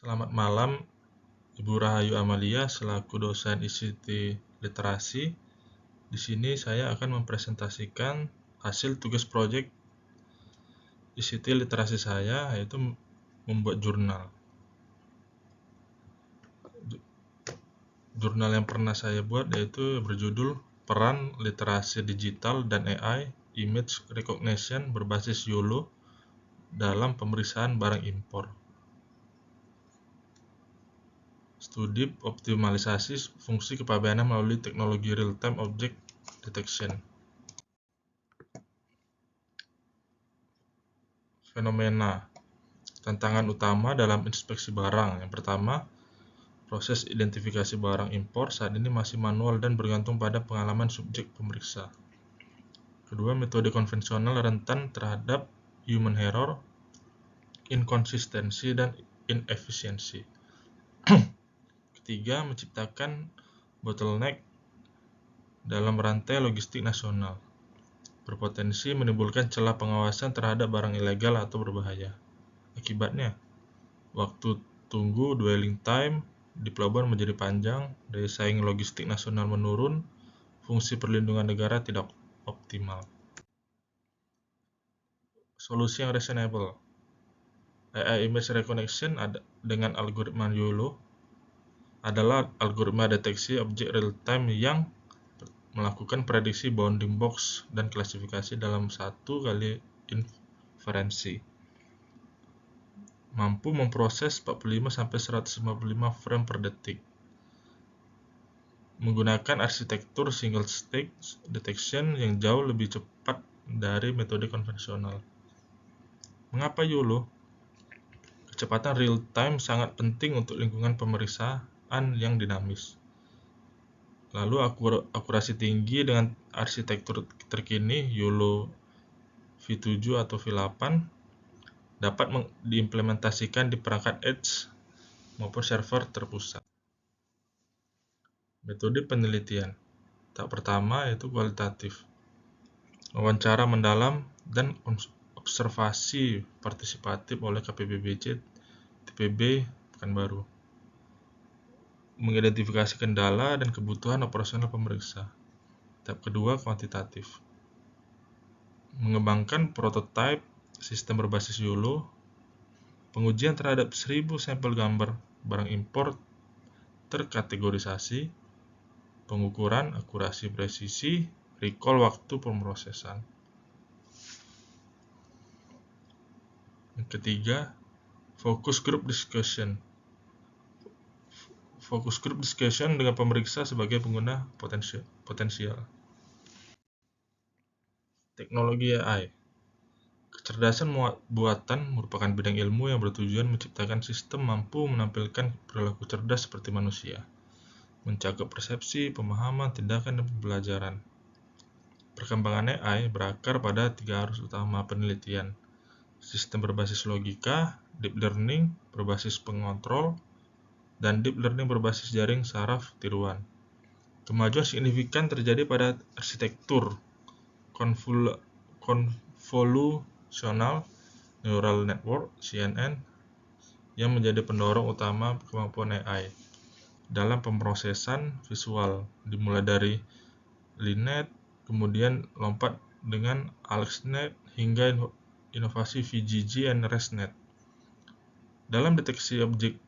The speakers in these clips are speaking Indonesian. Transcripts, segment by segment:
Selamat malam, Ibu Rahayu Amalia selaku dosen ICT Literasi. Di sini saya akan mempresentasikan hasil tugas proyek ICT Literasi saya, yaitu membuat jurnal. Jurnal yang pernah saya buat yaitu berjudul Peran Literasi Digital dan AI Image Recognition berbasis YOLO dalam pemeriksaan barang impor. Studi optimalisasi fungsi kepabeanan melalui teknologi real-time object detection. Fenomena tantangan utama dalam inspeksi barang. Yang pertama, proses identifikasi barang impor saat ini masih manual dan bergantung pada pengalaman subjek pemeriksa. Kedua, metode konvensional rentan terhadap human error, inkonsistensi, dan inefisiensi. Ketiga, menciptakan bottleneck dalam rantai logistik nasional, berpotensi menimbulkan celah pengawasan terhadap barang ilegal atau berbahaya. Akibatnya, waktu tunggu dwelling time di pelabuhan menjadi panjang, daya saing logistik nasional menurun, fungsi perlindungan negara tidak optimal. Solusi yang reasonable. AI image recognition dengan algoritma YOLO adalah algoritma deteksi objek real-time yang melakukan prediksi bounding box dan klasifikasi dalam satu kali inferensi. Mampu memproses 45-155 frame per detik. Menggunakan arsitektur single stage detection yang jauh lebih cepat dari metode konvensional. Mengapa YOLO? Kecepatan real time sangat penting untuk lingkungan pemeriksaan yang dinamis. Lalu akurasi tinggi dengan arsitektur terkini YOLO V7 atau V8 dapat diimplementasikan di perangkat edge maupun server terpusat. Metode penelitian. Tahap pertama yaitu kualitatif. Wawancara mendalam dan observasi partisipatif oleh KPBBC TPB Pekanbaru. Mengidentifikasi kendala dan kebutuhan operasional pemeriksa. Tahap kedua kuantitatif. Mengembangkan prototipe sistem berbasis YOLO. Pengujian terhadap 1000 sampel gambar barang impor terkategorisasi. Pengukuran akurasi presisi, recall waktu pemrosesan. Yang ketiga, focus group discussion. Focus group discussion dengan pemeriksa sebagai pengguna potensial. Teknologi AI. Kecerdasan buatan merupakan bidang ilmu yang bertujuan menciptakan sistem mampu menampilkan perilaku cerdas seperti manusia, mencakup persepsi, pemahaman, tindakan, dan pembelajaran. Perkembangan AI berakar pada 3 arus utama penelitian: sistem berbasis logika, deep learning berbasis pengontrol, dan deep learning berbasis jaring saraf tiruan. Kemajuan signifikan terjadi pada arsitektur convolutional neural network (CNN) yang menjadi pendorong utama kemampuan AI dalam pemrosesan visual, dimulai dari LeNet, kemudian lompat dengan AlexNet hingga inovasi VGG dan ResNet. Dalam deteksi objek,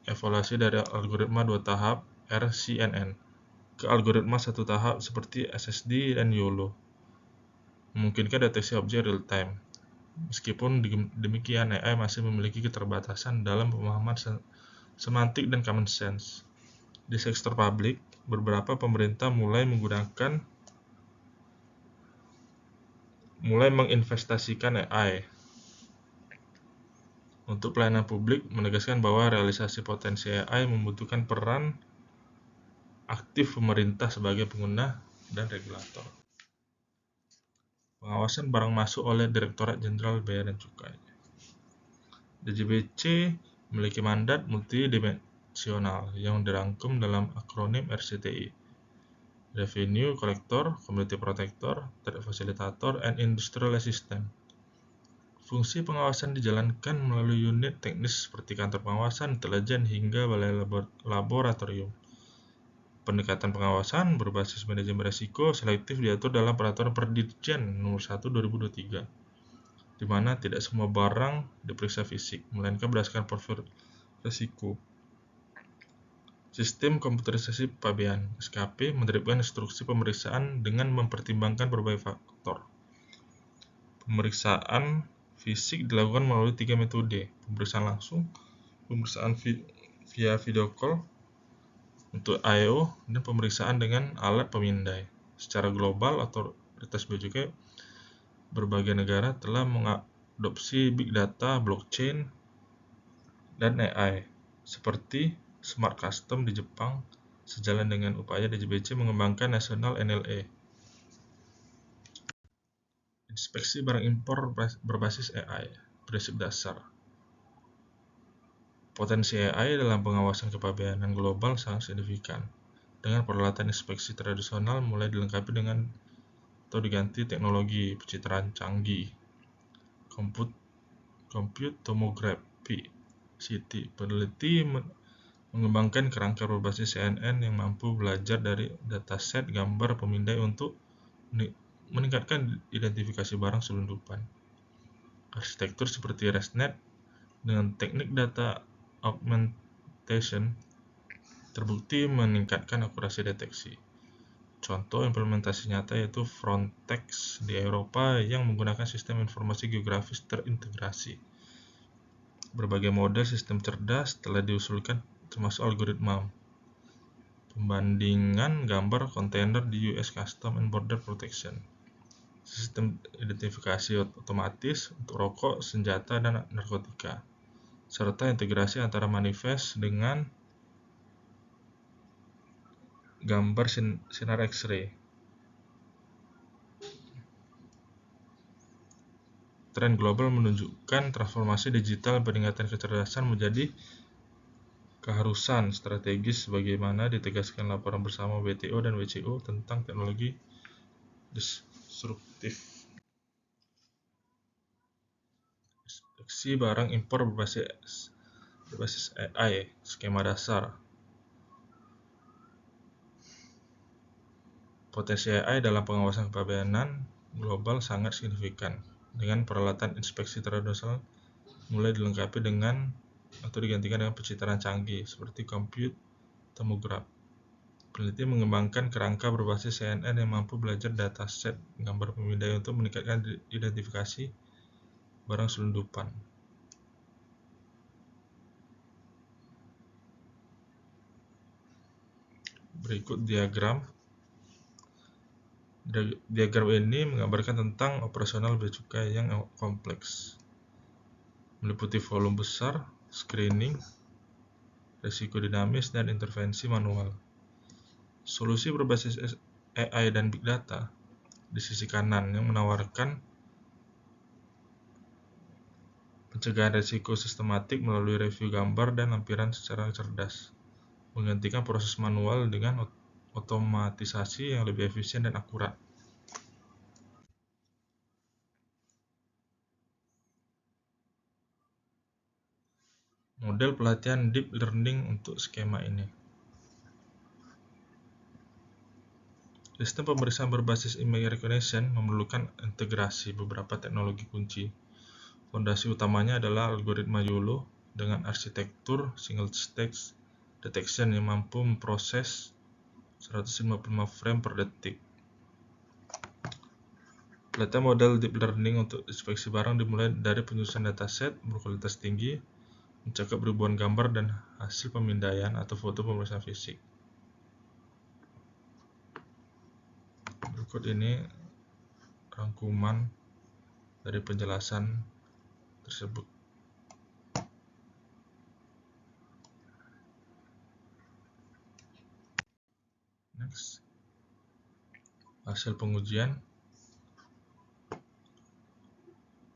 evaluasi dari algoritma 2 tahap RCNN ke algoritma 1 tahap seperti SSD dan YOLO memungkinkan deteksi objek real time. Meskipun demikian, AI masih memiliki keterbatasan dalam pemahaman semantik dan common sense. Di sektor publik, beberapa pemerintah mulai menginvestasikan AI. Untuk pelayanan publik, menegaskan bahwa realisasi potensi AI membutuhkan peran aktif pemerintah sebagai pengguna dan regulator. Pengawasan barang masuk oleh Direktorat Jenderal Bea dan Cukai. DJBC memiliki mandat multidimensional yang dirangkum dalam akronim RCTI: Revenue Collector, Community Protector, Trade Facilitator, and Industrial Assistant. Fungsi pengawasan dijalankan melalui unit teknis seperti kantor pengawasan, intelijen, hingga balai laboratorium. Pendekatan pengawasan berbasis manajemen risiko selektif diatur dalam Peraturan Perdirjen Nomor 1 2023, di mana tidak semua barang diperiksa fisik, melainkan berdasarkan profil risiko. Sistem komputerisasi kepabeanan (SKP) menerapkan instruksi pemeriksaan dengan mempertimbangkan berbagai faktor. Pemeriksaan fisik dilakukan melalui 3 metode: pemeriksaan langsung, pemeriksaan via video call untuk I/O, dan pemeriksaan dengan alat pemindai. Secara global, otoritas bea cukai berbagai negara telah mengadopsi big data, blockchain, dan AI, seperti Smart Custom di Jepang, sejalan dengan upaya DJBC mengembangkan National NLA. Inspeksi barang impor berbasis AI. Prinsip dasar. Potensi AI dalam pengawasan kepabeanan global sangat signifikan. Dengan peralatan inspeksi tradisional mulai dilengkapi dengan atau diganti teknologi pencitraan canggih, compute tomography, CT. Peneliti mengembangkan kerangka berbasis CNN yang mampu belajar dari dataset gambar pemindai untuk meningkatkan identifikasi barang selundupan. Arsitektur seperti ResNet dengan teknik data augmentation terbukti meningkatkan akurasi deteksi. Contoh implementasi nyata yaitu Frontex di Eropa yang menggunakan sistem informasi geografis terintegrasi. Berbagai model sistem cerdas telah diusulkan, termasuk algoritma pembandingan gambar kontainer di US Customs and Border Protection, sistem identifikasi otomatis untuk rokok, senjata, dan narkotika, serta integrasi antara manifest dengan gambar sinar X-ray. Tren global menunjukkan transformasi digital peningkatan kecerdasan menjadi keharusan strategis sebagaimana ditegaskan laporan bersama WTO dan WCO tentang teknologi disruptif. Inspeksi barang impor berbasis AI. Skema dasar. Potensi AI dalam pengawasan kepabeanan global sangat signifikan. Dengan peralatan inspeksi tradisional mulai dilengkapi dengan atau digantikan dengan pencitraan canggih seperti compute tomograph. Peneliti mengembangkan kerangka berbasis CNN yang mampu belajar dataset gambar pemindai untuk meningkatkan identifikasi barang selundupan. Berikut diagram. Diagram ini menggambarkan tentang operasional bea cukai yang kompleks, meliputi volume besar, screening, risiko dinamis, dan intervensi manual. Solusi berbasis AI dan big data di sisi kanan yang menawarkan pencegahan risiko sistematik melalui review gambar dan lampiran secara cerdas, menggantikan proses manual dengan otomatisasi yang lebih efisien dan akurat. Model pelatihan deep learning untuk skema ini. Sistem pemeriksaan berbasis image recognition memerlukan integrasi beberapa teknologi kunci. Fondasi utamanya adalah algoritma YOLO dengan arsitektur single stage detection yang mampu memproses 155 frame per detik. Pelatihan model deep learning untuk inspeksi barang dimulai dari penyusunan dataset berkualitas tinggi, mencakup ribuan gambar dan hasil pemindaian atau foto pemeriksaan fisik. Berikut ini rangkuman dari penjelasan tersebut. Next. Hasil pengujian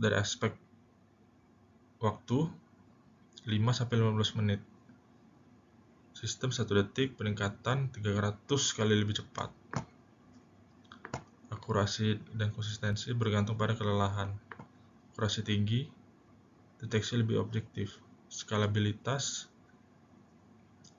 dari aspek waktu 5-15 menit. Sistem 1 detik, peningkatan 300 kali lebih cepat. Akurasi dan konsistensi bergantung pada kelelahan. akurasi tinggi, deteksi lebih objektif. Skalabilitas,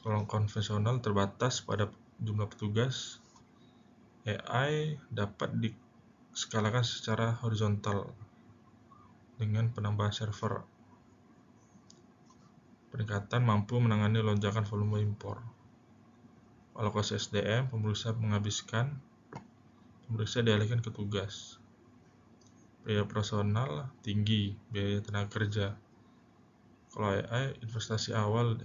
kalau konvensional terbatas pada jumlah petugas, AI dapat diskalakan secara horizontal dengan penambahan server. Peningkatan mampu menangani lonjakan volume impor. Alokasi SDM, pemeriksa dialihkan ke tugas. Biaya personal tinggi, biaya tenaga kerja. Kalau AI, investasi awal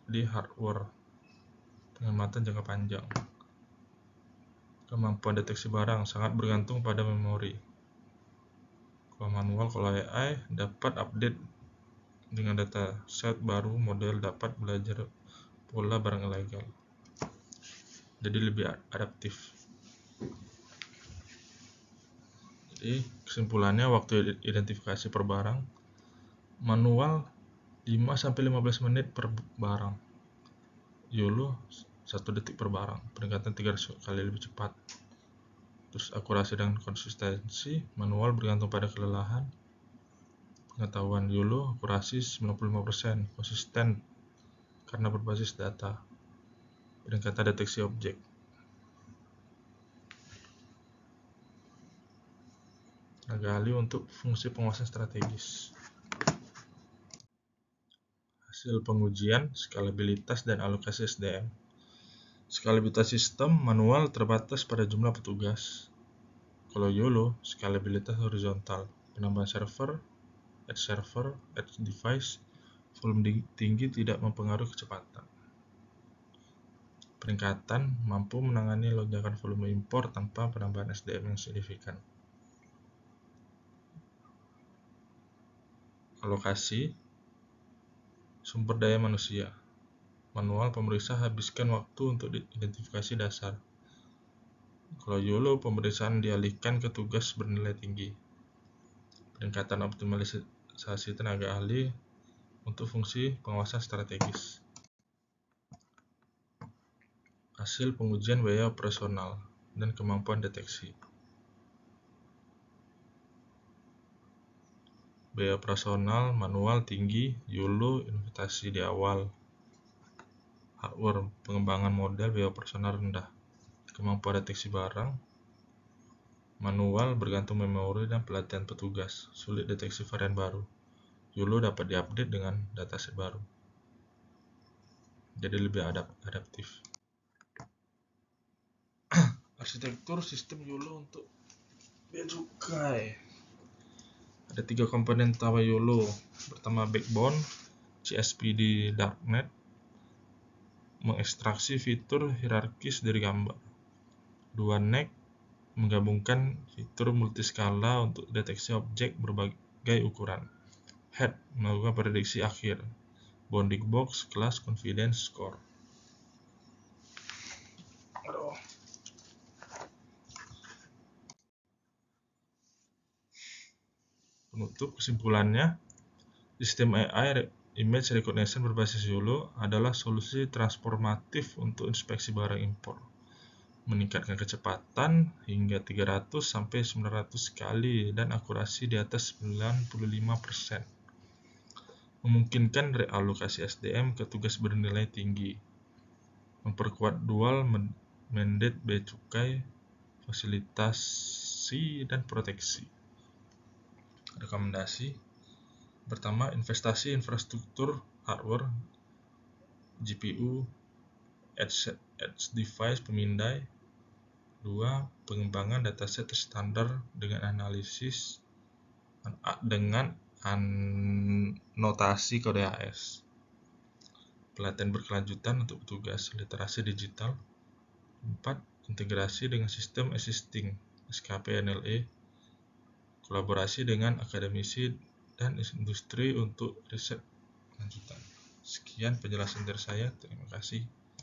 di hardware, pengamatan jangka panjang. Kemampuan deteksi barang sangat bergantung pada memori. Kalau manual, kalau AI dapat update dengan data set baru, model dapat belajar pola barang ilegal. Jadi lebih adaptif. Jadi kesimpulannya, waktu identifikasi per barang manual 5-15 menit per barang, YOLO 1 detik per barang, peningkatan 300 kali lebih cepat. Terus akurasi dan konsistensi, manual bergantung pada kelelahan. Pengetahuan, YOLO akurasi 95%, konsisten karena berbasis data. Peningkatan deteksi objek. Tenaga ahli untuk fungsi penguasaan strategis. Hasil pengujian, skalabilitas dan alokasi SDM. Skalabilitas sistem manual terbatas pada jumlah petugas. Kalau YOLO, skalabilitas horizontal, penambahan server, edge device, volume tinggi tidak mempengaruhi kecepatan. Peningkatan mampu menangani lonjakan volume impor tanpa penambahan SDM yang signifikan. Alokasi sumber daya manusia. Manual, pemeriksa habiskan waktu untuk identifikasi dasar. Kalau YOLO, pemeriksaan dialihkan ke tugas bernilai tinggi. Peningkatan optimalisasi tenaga ahli untuk fungsi pengawasan strategis. Hasil pengujian biaya operasional dan kemampuan deteksi. Biaya operasional manual tinggi, YOLO investasi di awal. Hardware, pengembangan model, biaya operasional rendah. Kemampuan deteksi barang manual bergantung memori dan pelatihan petugas, sulit deteksi varian baru. YOLO dapat diupdate dengan dataset baru, jadi lebih adaptif. Arsitektur sistem YOLO untuk bea cukai. Ada 3 komponen utama YOLO. Pertama, backbone, CSP di darknet, mengekstraksi fitur hierarkis dari gambar. 2, NEC, menggabungkan fitur multiskala untuk deteksi objek berbagai ukuran. Head, melakukan prediksi akhir. Bounding box, class, confidence score. Penutup, kesimpulannya, sistem AI image recognition berbasis YOLO adalah solusi transformatif untuk inspeksi barang impor, meningkatkan kecepatan hingga 300-900 kali dan akurasi di atas 95%, memungkinkan realokasi SDM ke tugas bernilai tinggi, memperkuat dual mandate bea cukai, fasilitasi dan proteksi. Rekomendasi: pertama, investasi infrastruktur hardware, GPU, edge device pemindai. 2, pengembangan dataset standar dengan analisis dengan anotasi kode AES. Pelatihan berkelanjutan untuk petugas, literasi digital. 4, integrasi dengan sistem existing, SKP NLE, kolaborasi dengan akademisi dan industri untuk riset lanjutan. Sekian penjelasan dari saya, terima kasih.